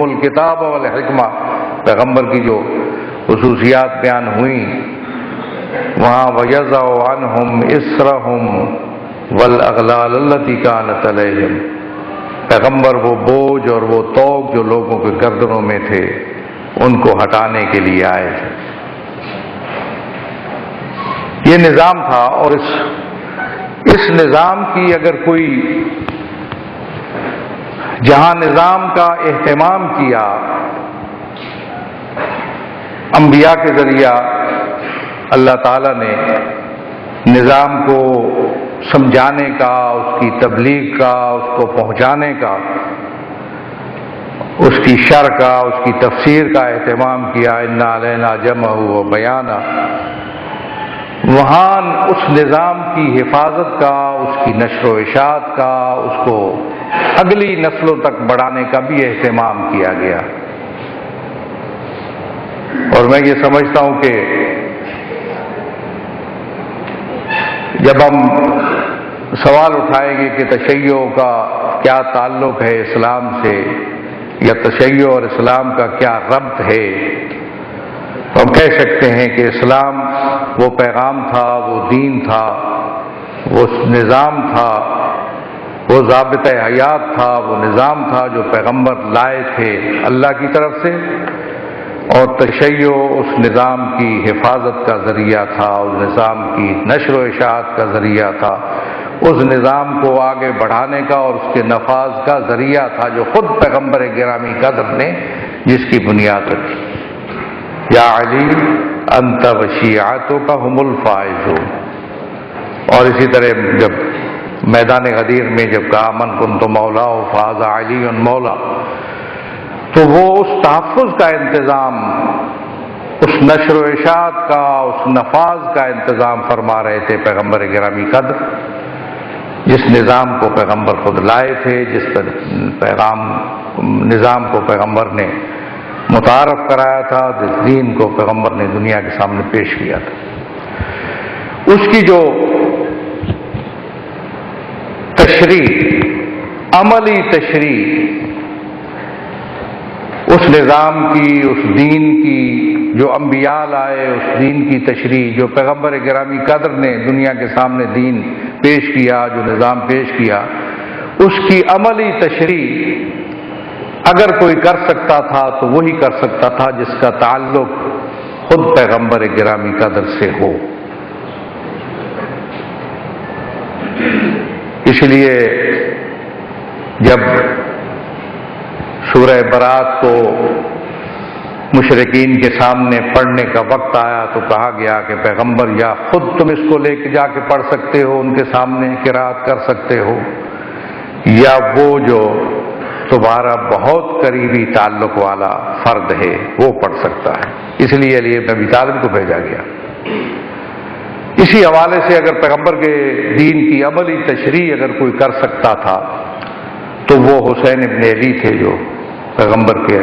الکتاب والحکمہ، پیغمبر کی جو خصوصیات بیان ہوئیں وہاں وَيَضَعُ عَنْهُمْ إِصْرَهُمْ وَالْأَغْلَالَ الَّتِي كَانَتْ عَلَيْهِمْ، پیغمبر وہ بوجھ اور وہ طوق جو لوگوں کے گردنوں میں تھے ان کو ہٹانے کے لیے آئے تھے۔ یہ نظام تھا، اور اس نظام کی اگر کوئی جہاں نظام کا اہتمام کیا انبیاء کے ذریعہ، اللہ تعالیٰ نے نظام کو سمجھانے کا، اس کی تبلیغ کا، اس کو پہنچانے کا، اس کی شرح کا، اس کی تفسیر کا اہتمام کیا، اِنَّا عَلَيْنَا جَمْعَهُ وَبَيَانَهُ، وہاں اس نظام کی حفاظت کا، اس کی نشر و اشاعت کا، اس کو اگلی نسلوں تک بڑھانے کا بھی اہتمام کیا گیا۔ اور میں یہ سمجھتا ہوں کہ جب ہم سوال اٹھائیں گے کہ تشیع کا کیا تعلق ہے اسلام سے، یا تشیع اور اسلام کا کیا ربط ہے، تو ہم کہہ سکتے ہیں کہ اسلام وہ پیغام تھا، وہ دین تھا، وہ نظام تھا، وہ ضابطۂ حیات تھا، وہ نظام تھا جو پیغمبر لائے تھے اللہ کی طرف سے، اور تشیع اس نظام کی حفاظت کا ذریعہ تھا، اس نظام کی نشر و اشاعت کا ذریعہ تھا، اس نظام کو آگے بڑھانے کا اور اس کے نفاذ کا ذریعہ تھا، جو خود پیغمبر گرامی قدر نے جس کی بنیاد رکھی۔ یا علی انت وشیعتک هم الفائزون۔ اور اسی طرح جب میدان غدیر میں جب کہا من کنت مولا فاز علی مولا، تو وہ اس تحفظ کا انتظام، اس نشر و اشاعت کا، اس نفاذ کا انتظام فرما رہے تھے پیغمبر گرامی قدر، جس نظام کو پیغمبر خود لائے تھے، جس پر نظام کو پیغمبر نے متعارف کرایا تھا، جس دین کو پیغمبر نے دنیا کے سامنے پیش کیا تھا۔ اس کی جو تشریح، عملی تشریح اس نظام کی، اس دین کی جو انبیاء لائے، اس دین کی تشریح جو پیغمبر گرامی قدر نے دنیا کے سامنے دین پیش کیا، جو نظام پیش کیا، اس کی عملی تشریح اگر کوئی کر سکتا تھا تو وہی کر سکتا تھا جس کا تعلق خود پیغمبر گرامی قدر سے ہو۔ اس لیے جب سورہ برات کو مشرکین کے سامنے پڑھنے کا وقت آیا تو کہا گیا کہ پیغمبر یا خود تم اس کو لے کے جا کے پڑھ سکتے ہو، ان کے سامنے قرات کر سکتے ہو، یا وہ جو تمہارا بہت قریبی تعلق والا فرد ہے وہ پڑھ سکتا ہے۔ اس لیے علی بن ابی طالب کو بھیجا گیا۔ اسی حوالے سے اگر پیغمبر کے دین کی عملی تشریح اگر کوئی کر سکتا تھا تو وہ حسین ابن علی تھے، جو پیغمبر کے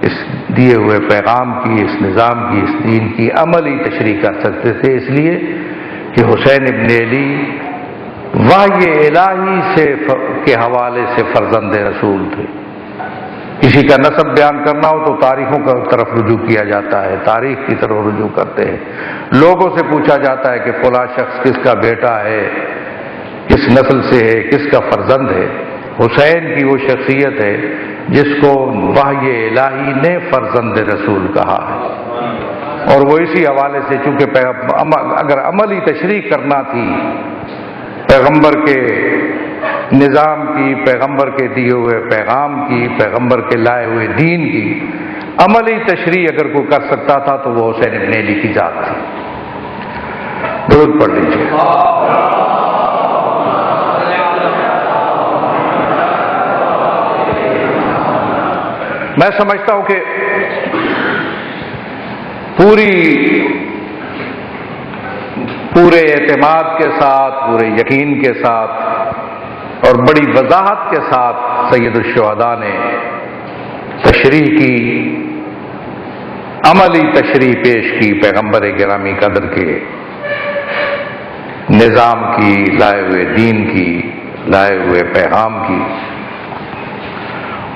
اس دیے ہوئے پیغام کی، اس نظام کی، اس دین کی عملی تشریح کر سکتے تھے، اس لیے کہ حسین ابن علی وحی الہی کے حوالے سے فرزند رسول تھے۔ کسی کا نسب بیان کرنا ہو تو تاریخوں کی طرف رجوع کیا جاتا ہے، تاریخ کی طرف رجوع کرتے ہیں، لوگوں سے پوچھا جاتا ہے کہ فلاں شخص کس کا بیٹا ہے، کس نسل سے ہے، کس کا فرزند ہے۔ حسین کی وہ شخصیت ہے جس کو وحی الہی نے فرزند رسول کہا ہے، اور وہ اسی حوالے سے چونکہ اگر عملی تشریح کرنا تھی پیغمبر کے نظام کی، پیغمبر کے دیے ہوئے پیغام کی، پیغمبر کے لائے ہوئے دین کی عملی تشریح اگر کوئی کر سکتا تھا تو وہ حسین ابن علی کی ذات تھی۔ درود پڑھ لیجیے۔ میں سمجھتا ہوں کہ پورے اعتماد کے ساتھ، پورے یقین کے ساتھ اور بڑی وضاحت کے ساتھ سید الشہداء نے تشریح کی، عملی تشریح پیش کی پیغمبر گرامی قدر کے نظام کی، لائے ہوئے دین کی، لائے ہوئے پیغام کی،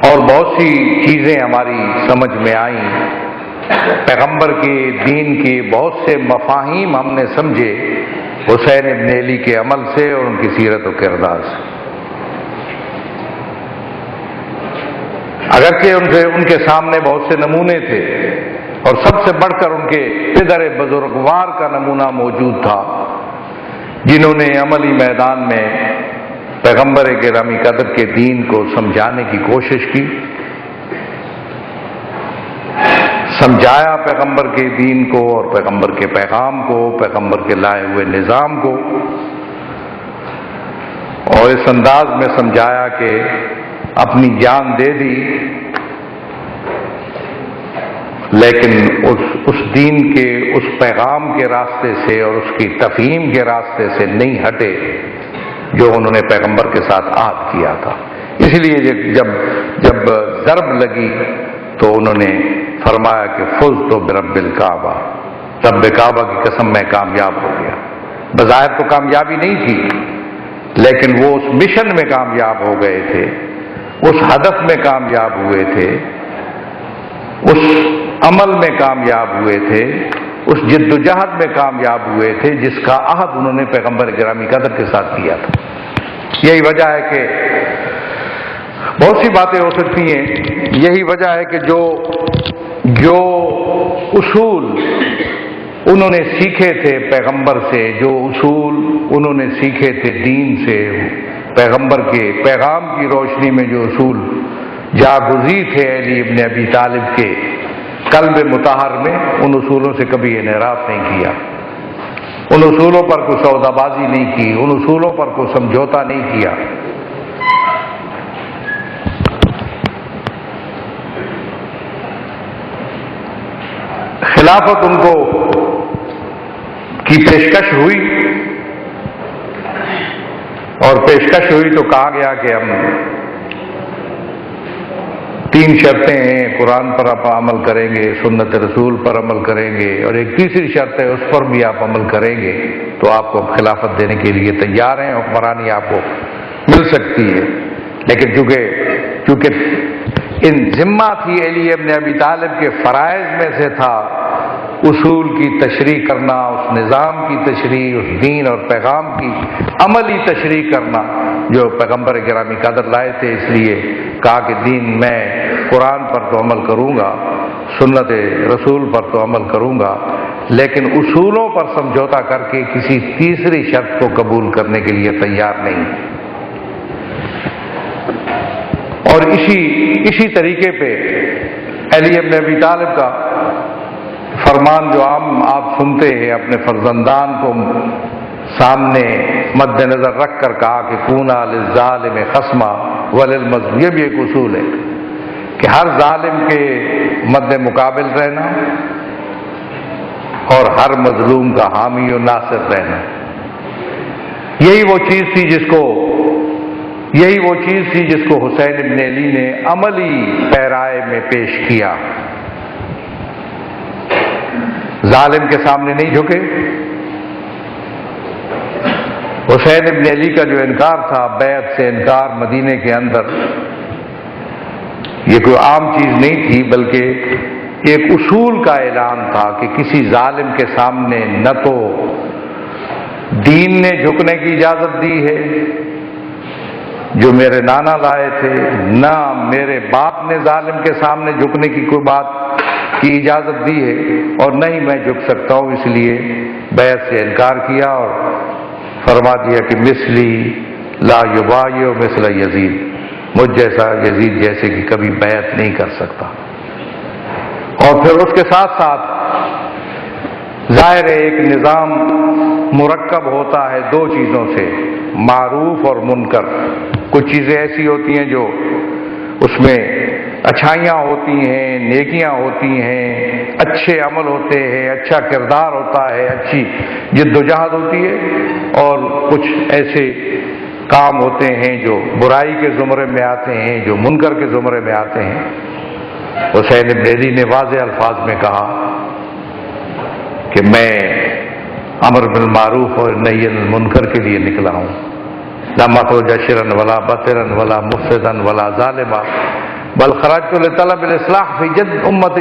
اور بہت سی چیزیں ہماری سمجھ میں آئیں، پیغمبر کے دین کے بہت سے مفاہیم ہم نے سمجھے حسین ابن علی کے عمل سے اور ان کی سیرت و کردار سے۔ اگرچہ ان کے سامنے بہت سے نمونے تھے، اور سب سے بڑھ کر ان کے پدر بزرگوار کا نمونہ موجود تھا، جنہوں نے عملی میدان میں پیغمبر گرامی قدر کے دین کو سمجھانے کی کوشش کی، سمجھایا پیغمبر کے دین کو اور پیغمبر کے پیغام کو، پیغمبر کے لائے ہوئے نظام کو، اور اس انداز میں سمجھایا کہ اپنی جان دے دی، لیکن اس دین کے اس پیغام کے راستے سے اور اس کی تفہیم کے راستے سے نہیں ہٹے جو انہوں نے پیغمبر کے ساتھ عہد کیا تھا۔ اس لیے جب ضرب لگی تو انہوں نے فرمایا کہ فزت برب الکعبہ، رب کعبہ کی قسم میں کامیاب ہو گیا۔ بظاہر تو کامیابی نہیں تھی، لیکن وہ اس مشن میں کامیاب ہو گئے تھے، اس ہدف میں کامیاب ہوئے تھے، اس عمل میں کامیاب ہوئے تھے، اس جد و جہد میں کامیاب ہوئے تھے جس کا عہد انہوں نے پیغمبر گرامی قدر کے ساتھ کیا تھا۔ یہی وجہ ہے کہ بہت سی باتیں ہو سکتی ہیں، یہی وجہ ہے کہ جو اصول انہوں نے سیکھے تھے پیغمبر سے، جو اصول انہوں نے سیکھے تھے دین سے، پیغمبر کے پیغام کی روشنی میں جو اصول جاگزی تھے علی ابن ابی طالب کے قلب مطہر میں، ان اصولوں سے کبھی انحراف نہیں کیا، ان اصولوں پر کوئی سودا بازی نہیں کی، ان اصولوں پر کوئی سمجھوتا نہیں کیا۔ خلافت ان کو کی پیشکش ہوئی، اور پیشکش ہوئی تو کہا گیا کہ ہم 3 شرطیں ہیں، قرآن پر آپ عمل کریں گے، سنت رسول پر عمل کریں گے، اور ایک تیسری شرط ہے اس پر بھی آپ عمل کریں گے تو آپ کو خلافت دینے کے لیے تیار ہیں، حکمرانی آپ کو مل سکتی ہے۔ لیکن چونکہ ان ذمہ تھی علی ابن ابی طالب کے فرائض میں سے تھا اصول کی تشریح کرنا، اس نظام کی تشریح، اس دین اور پیغام کی عملی تشریح کرنا جو پیغمبر گرامی قدر لائے تھے، اس لیے کہا کہ دین میں قرآن پر تو عمل کروں گا، سنت رسول پر تو عمل کروں گا، لیکن اصولوں پر سمجھوتا کر کے کسی تیسری شرط کو قبول کرنے کے لیے تیار نہیں۔ اور اسی طریقے پہ علی ابن ابی طالب کا فرمان جو عام آپ سنتے ہیں، اپنے فرزندان کو سامنے مد نظر رکھ کر کہا کہ کونا للظالم خصما وللمظلوم، یہ بھی ایک اصول ہے کہ ہر ظالم کے مد مقابل رہنا اور ہر مظلوم کا حامی و ناصر رہنا۔ یہی وہ چیز تھی جس کو حسین ابن علی نے عملی پیرائے میں پیش کیا۔ ظالم کے سامنے نہیں جھکے۔ حسین ابن علی کا جو انکار تھا، بیعت سے انکار مدینے کے اندر، یہ کوئی عام چیز نہیں تھی، بلکہ ایک اصول کا اعلان تھا کہ کسی ظالم کے سامنے نہ تو دین نے جھکنے کی اجازت دی ہے جو میرے نانا لائے تھے، نہ میرے باپ نے ظالم کے سامنے جھکنے کی کوئی بات کی اجازت دی ہے، اور نہ ہی میں جھک سکتا ہوں، اس لیے بیعت سے انکار کیا اور فرما دیا کہ مثلی لا یبایع مثل یزید، مجھ جیسا یزید جیسے کہ کبھی بیعت نہیں کر سکتا۔ اور پھر اس کے ساتھ ساتھ ظاہر ہے ایک نظام مرکب ہوتا ہے 2 چیزوں سے، معروف اور منکر۔ کچھ چیزیں ایسی ہوتی ہیں جو اس میں اچھائیاں ہوتی ہیں، نیکیاں ہوتی ہیں، اچھے عمل ہوتے ہیں، اچھا کردار ہوتا ہے، اچھی جد و جہد ہوتی ہے، اور کچھ ایسے کام ہوتے ہیں جو برائی کے زمرے میں آتے ہیں، جو منکر کے زمرے میں آتے ہیں۔ حسین ابن علی نے واضح الفاظ میں کہا کہ میں امر بالمعروف اور نہی عن المنکر کے لیے نکلا ہوں، لا مخرج شرا ولا بطرا ولا مفسدا ولا ظالما، بل خرجت لطلب الاصلاح فی جد امت